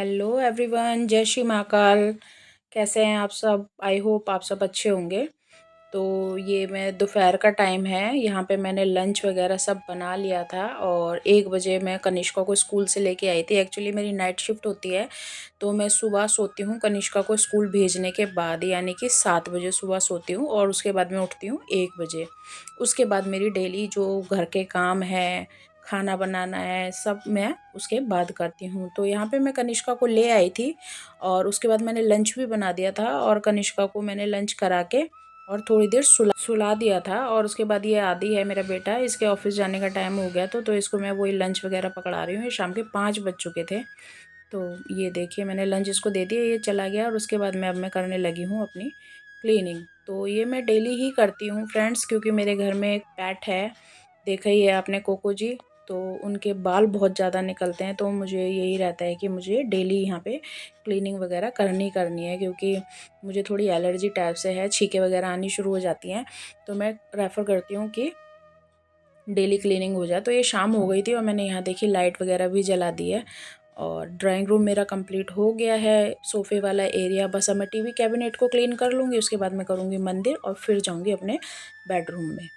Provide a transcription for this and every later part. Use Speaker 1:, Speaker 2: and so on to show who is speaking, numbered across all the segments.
Speaker 1: Hello everyone, जय श्री महाकाल। कैसे हैं आप सब? आई होप आप सब अच्छे होंगे। तो ये मैं दोपहर का टाइम है, यहाँ पे मैंने लंच वगैरह सब बना लिया था और 1 बजे मैं कनिष्का को स्कूल से लेके आई थी। एक्चुअली मेरी नाइट शिफ्ट होती है, तो मैं सुबह सोती हूँ कनिष्का को स्कूल भेजने के बाद, यानी कि 7 बजे सुबह सोती हूँ और उसके बाद मैं उठती हूँ 1 बजे। उसके बाद मेरी डेली जो घर के काम है, खाना बनाना है, सब मैं उसके बाद करती हूँ। तो यहाँ पे मैं कनिष्का को ले आई थी और उसके बाद मैंने लंच भी बना दिया था और कनिष्का को मैंने लंच करा के और थोड़ी देर सुला दिया था। और उसके बाद ये आदि है मेरा बेटा, इसके ऑफिस जाने का टाइम हो गया तो इसको मैं वही लंच वगैरह पकड़ा रही हूँ। ये शाम के 5 बज चुके थे। तो ये देखिए मैंने लंच इसको दे दिया, ये चला गया और उसके बाद मैं करने लगी हूँ अपनी क्लीनिंग। तो ये मैं डेली ही करती हूँ फ्रेंड्स, क्योंकि मेरे घर में एक पेट है, देखा ही है आपने, कोको जी। तो उनके बाल बहुत ज़्यादा निकलते हैं, तो मुझे यही रहता है कि मुझे डेली यहाँ पे क्लीनिंग वगैरह करनी है, क्योंकि मुझे थोड़ी एलर्जी टाइप से है, छींके वगैरह आनी शुरू हो जाती हैं। तो मैं रेफ़र करती हूँ कि डेली क्लीनिंग हो जाए। तो ये शाम हो गई थी और मैंने यहाँ देखी लाइट वगैरह भी जला दी है और ड्राइंग रूम मेरा कंप्लीट हो गया है, सोफ़े वाला एरिया। बस अब मैं टीवी कैबिनेट को क्लीन कर लूँगी, उसके बाद मैं करूँगी मंदिर और फिर जाऊँगी अपने बेडरूम में।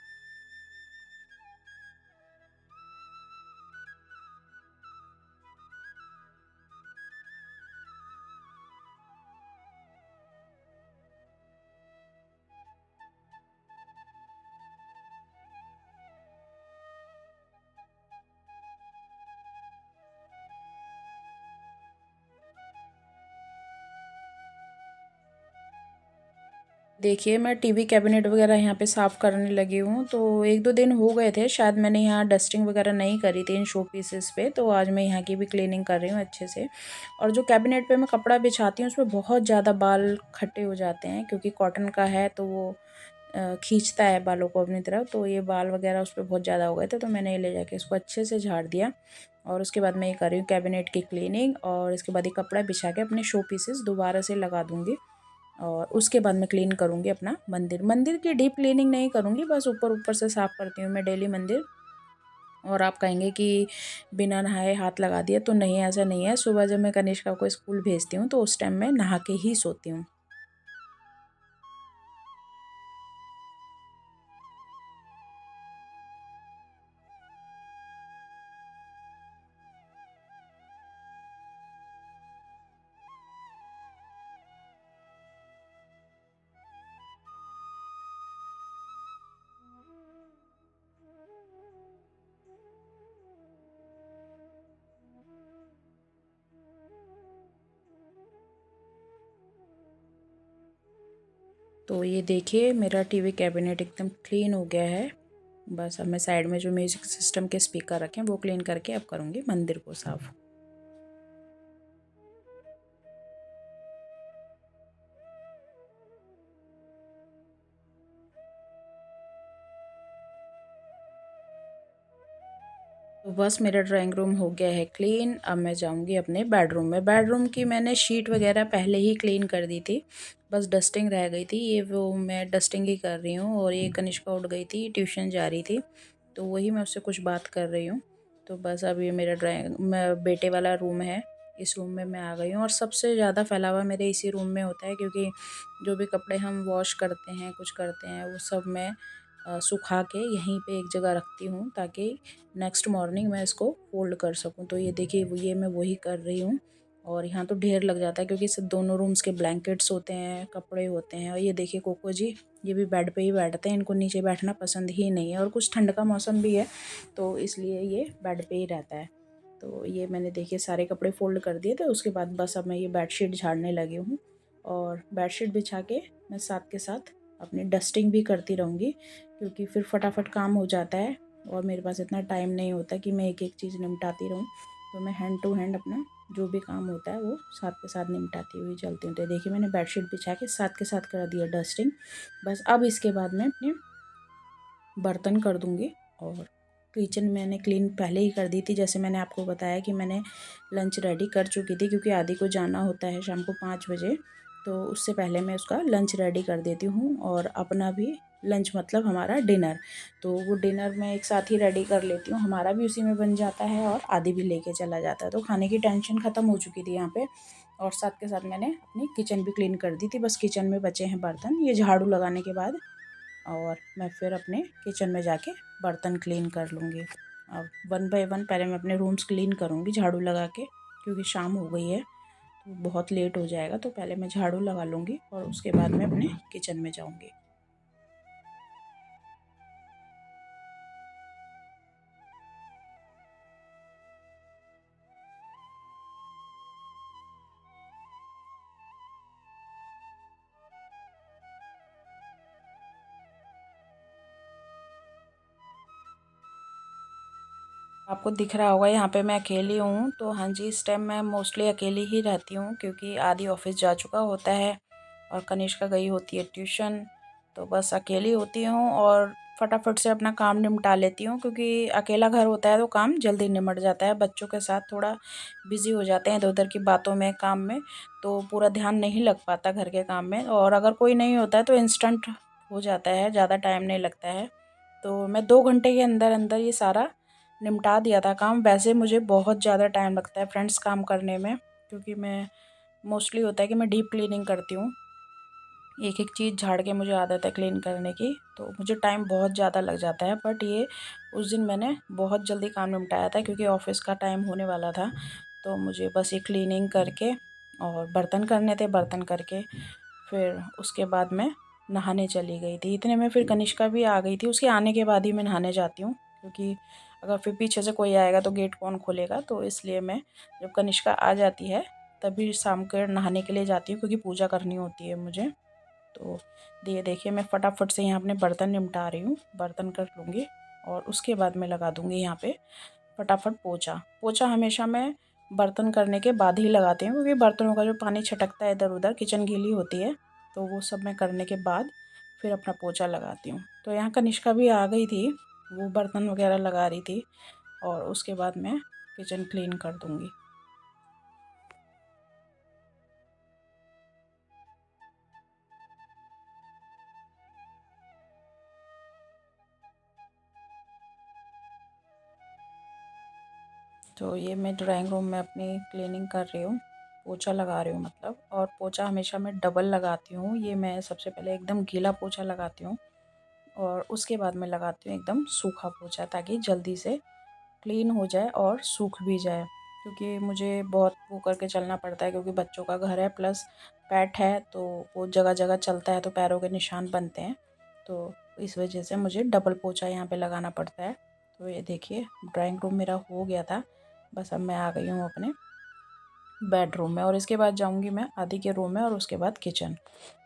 Speaker 1: देखिए मैं टीवी कैबिनेट वगैरह यहाँ पे साफ़ करने लगी हूँ, तो 1-2 दिन हो गए थे शायद मैंने यहाँ डस्टिंग वगैरह नहीं करी थी इन शो पीसेस पे। तो आज मैं यहाँ की भी क्लीनिंग कर रही हूँ अच्छे से। और जो कैबिनेट पे मैं कपड़ा बिछाती हूँ उसमें बहुत ज़्यादा बाल इकट्ठे हो जाते हैं, क्योंकि कॉटन का है तो वो खींचता है बालों को अपनी तरफ। तो ये बाल वगैरह उस पर बहुत ज़्यादा हो गए थे, तो मैंने ये ले जाके इसको अच्छे से झाड़ दिया। और उसके बाद मैं ये कर रही हूँ कैबिनेट की क्लीनिंग और इसके बाद ये कपड़ा बिछा के अपने शो पीसेस दोबारा से लगा दूँगी। और उसके बाद मैं क्लीन करूँगी अपना मंदिर। मंदिर की डीप क्लीनिंग नहीं करूँगी, बस ऊपर ऊपर से साफ़ करती हूँ मैं डेली मंदिर। और आप कहेंगे कि बिना नहाए हाथ लगा दिया, तो नहीं, ऐसा नहीं है। सुबह जब मैं कनिष्का को स्कूल भेजती हूँ तो उस टाइम मैं नहा के ही सोती हूँ। तो ये देखिए मेरा टीवी कैबिनेट एकदम क्लीन हो गया है। बस अब मैं साइड में जो म्यूज़िक सिस्टम के स्पीकर रखे हैं वो क्लीन करके अब करूँगी मंदिर को साफ़। तो बस मेरा ड्राइंग रूम हो गया है क्लीन। अब मैं जाऊंगी अपने बेडरूम में। बेडरूम की मैंने शीट वगैरह पहले ही क्लीन कर दी थी, बस डस्टिंग रह गई थी। ये वो मैं डस्टिंग ही कर रही हूँ। और ये कनिष्का उठ गई थी, ट्यूशन जा रही थी, तो वही मैं उससे कुछ बात कर रही हूँ। तो बस अब ये मेरा ड्राइंग बेटे वाला रूम है, इस रूम में मैं आ गई हूँ। और सबसे ज़्यादा फैलावा मेरे इसी रूम में होता है, क्योंकि जो भी कपड़े हम वॉश करते हैं, कुछ करते हैं, वो सब मैं सुखा के यहीं पे एक जगह रखती हूँ, ताकि नेक्स्ट मॉर्निंग मैं इसको फ़ोल्ड कर सकूँ। तो ये देखिए ये मैं वही कर रही हूँ। और यहाँ तो ढेर लग जाता है, क्योंकि सब दोनों रूम्स के ब्लैंकेट्स होते हैं, कपड़े होते हैं। और ये देखिए कोको जी, ये भी बेड पे ही बैठते हैं, इनको नीचे बैठना पसंद ही नहीं है। और कुछ ठंड का मौसम भी है, तो इसलिए ये बेड पे ही रहता है। तो ये मैंने देखिए सारे कपड़े फ़ोल्ड कर दिए थे। उसके बाद बस अब मैं ये बेडशीट झाड़ने लगी हूँ और बेडशीट बिछा के मैं साथ के साथ अपनी डस्टिंग भी करती रहूँगी, क्योंकि फिर फटाफट काम हो जाता है और मेरे पास इतना टाइम नहीं होता कि मैं एक एक चीज़ निपटाती रहूँ। तो मैं हैंड टू हैंड अपना जो भी काम होता है वो साथ के साथ निपटाती हुई चलती हूँ। तो देखिए मैंने बेडशीट बिछा के साथ के साथ कर दिया डस्टिंग। बस अब इसके बाद मैं अपने बर्तन कर दूँगी। और किचन मैंने क्लीन पहले ही कर दी थी, जैसे मैंने आपको बताया कि मैंने लंच रेडी कर चुकी थी, क्योंकि आदि को जाना होता है शाम को 5 बजे। तो उससे पहले मैं उसका लंच रेडी कर देती हूँ और अपना भी लंच मतलब हमारा डिनर, तो वो डिनर मैं एक साथ ही रेडी कर लेती हूँ, हमारा भी उसी में बन जाता है और आदि भी लेके चला जाता है। तो खाने की टेंशन ख़त्म हो चुकी थी यहाँ पे, और साथ के साथ मैंने अपनी किचन भी क्लीन कर दी थी। बस किचन में बचे हैं बर्तन, ये झाड़ू लगाने के बाद और मैं फिर अपने किचन में जाके बर्तन क्लीन कर लूँगी। अब वन बाय वन पहले मैं अपने रूम्स क्लीन करूँगी झाड़ू लगा के, क्योंकि शाम हो गई है तो बहुत लेट हो जाएगा। तो पहले मैं झाड़ू लगा लूँगी और उसके बाद मैं अपने किचन में जाऊँगी। आपको दिख रहा होगा यहाँ पे मैं अकेली हूँ, तो हाँ जी, इस टाइम मैं मोस्टली अकेली ही रहती हूँ, क्योंकि आदि ऑफिस जा चुका होता है और कनिष्का गई होती है ट्यूशन। तो बस अकेली होती हूँ और फटाफट से अपना काम निपटा लेती हूँ, क्योंकि अकेला घर होता है तो काम जल्दी निमट जाता है। बच्चों के साथ थोड़ा बिज़ी हो जाते हैं इधर उधर की बातों में, काम में, तो पूरा ध्यान नहीं लग पाता घर के काम में। और अगर कोई नहीं होता है तो इंस्टेंट हो जाता है, ज़्यादा टाइम नहीं लगता है। तो मैं 2 घंटे के अंदर अंदर ये सारा निपटा दिया था काम। वैसे मुझे बहुत ज़्यादा टाइम लगता है फ्रेंड्स काम करने में, क्योंकि मैं मोस्टली होता है कि मैं डीप क्लीनिंग करती हूँ, एक एक चीज़ झाड़ के मुझे आदत है क्लीन करने की, तो मुझे टाइम बहुत ज़्यादा लग जाता है। बट ये उस दिन मैंने बहुत जल्दी काम निपटाया था, क्योंकि ऑफ़िस का टाइम होने वाला था। तो मुझे बस ये क्लीनिंग करके और बर्तन करने थे, बर्तन करके फिर उसके बाद मैं नहाने चली गई थी। इतने में फिर कनिष्का भी आ गई थी, उसके आने के बाद ही मैं नहाने जाती हूँ, क्योंकि अगर फिर पीछे से कोई आएगा तो गेट कौन खोलेगा। तो इसलिए मैं जब कनिष्का आ जाती है तभी शाम को नहाने के लिए जाती हूँ, क्योंकि पूजा करनी होती है मुझे। तो ये देखिए मैं फटाफट से यहाँ अपने बर्तन निपटा रही हूँ, बर्तन कर लूँगी और उसके बाद मैं लगा दूँगी यहाँ पे फटाफट पोछा। पोछा हमेशा मैं बर्तन करने के बाद ही लगाती हूँ, क्योंकि बर्तनों का जो पानी छटकता है इधर उधर, किचन गीली होती है, तो वो सब मैं करने के बाद फिर अपना पोछा लगाती हूँ। तो यहाँ कनिष्का भी आ गई थी, वो बर्तन वगैरह लगा रही थी और उसके बाद मैं किचन क्लीन कर दूँगी। तो ये मैं ड्राइंग रूम में अपनी क्लीनिंग कर रही हूँ, पोछा लगा रही हूँ मतलब। और पोछा हमेशा मैं डबल लगाती हूँ, ये मैं सबसे पहले एकदम गीला पोछा लगाती हूँ और उसके बाद मैं लगाती हूँ एकदम सूखा पोछा, ताकि जल्दी से क्लीन हो जाए और सूख भी जाए। क्योंकि मुझे बहुत वो करके चलना पड़ता है, क्योंकि बच्चों का घर है प्लस पेट है, तो वो जगह जगह चलता है तो पैरों के निशान बनते हैं। तो इस वजह से मुझे डबल पोछा यहाँ पे लगाना पड़ता है। तो ये देखिए ड्राइंग रूम मेरा हो गया था, बस अब मैं आ गई हूँ अपने बेडरूम में, और इसके बाद जाऊँगी मैं आदि के रूम में और उसके बाद किचन।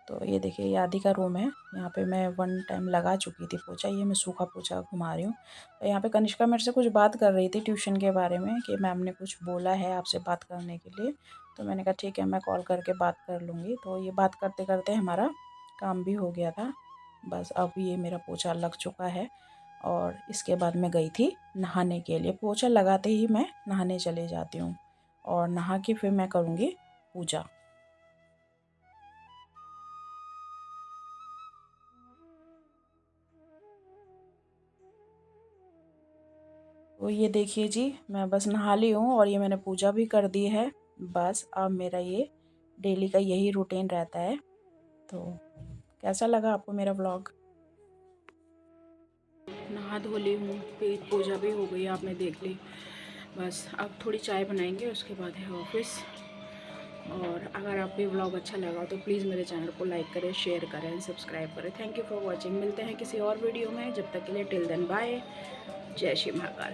Speaker 1: तो ये देखिए ये आदि का रूम है, यहाँ पे मैं वन टाइम लगा चुकी थी पोछा, ये मैं सूखा पोछा घुमा रही हूँ। और यहाँ पे कनिष्का मेरे से कुछ बात कर रही थी ट्यूशन के बारे में, कि मैम ने कुछ बोला है आपसे बात करने के लिए। तो मैंने कहा ठीक है, मैं कॉल करके बात कर लूँगी। तो ये बात करते करते हमारा काम भी हो गया था। बस अब ये मेरा पोछा लग चुका है और इसके बाद मैं गई थी नहाने के लिए। पोछा लगाते ही मैं नहाने चले जाती हूँ और नहा के फिर मैं करूँगी पूजा। तो ये देखिए जी, मैं बस नहा ली हूँ और ये मैंने पूजा भी कर दी है। बस अब मेरा ये डेली का यही रूटीन रहता है। तो कैसा लगा आपको मेरा व्लॉग? नहा धो ली हूँ, फिर पूजा भी हो गई, आपने देख ली। बस अब थोड़ी चाय बनाएंगे, उसके बाद है ऑफिस। और अगर आपको ये व्लॉग अच्छा लगा तो प्लीज़ मेरे चैनल को लाइक करें, शेयर करें, सब्सक्राइब करें। Thank you for watching. मिलते हैं किसी और वीडियो में, जब तक के लिए टिल देन बाय। जय श्री महाकाल।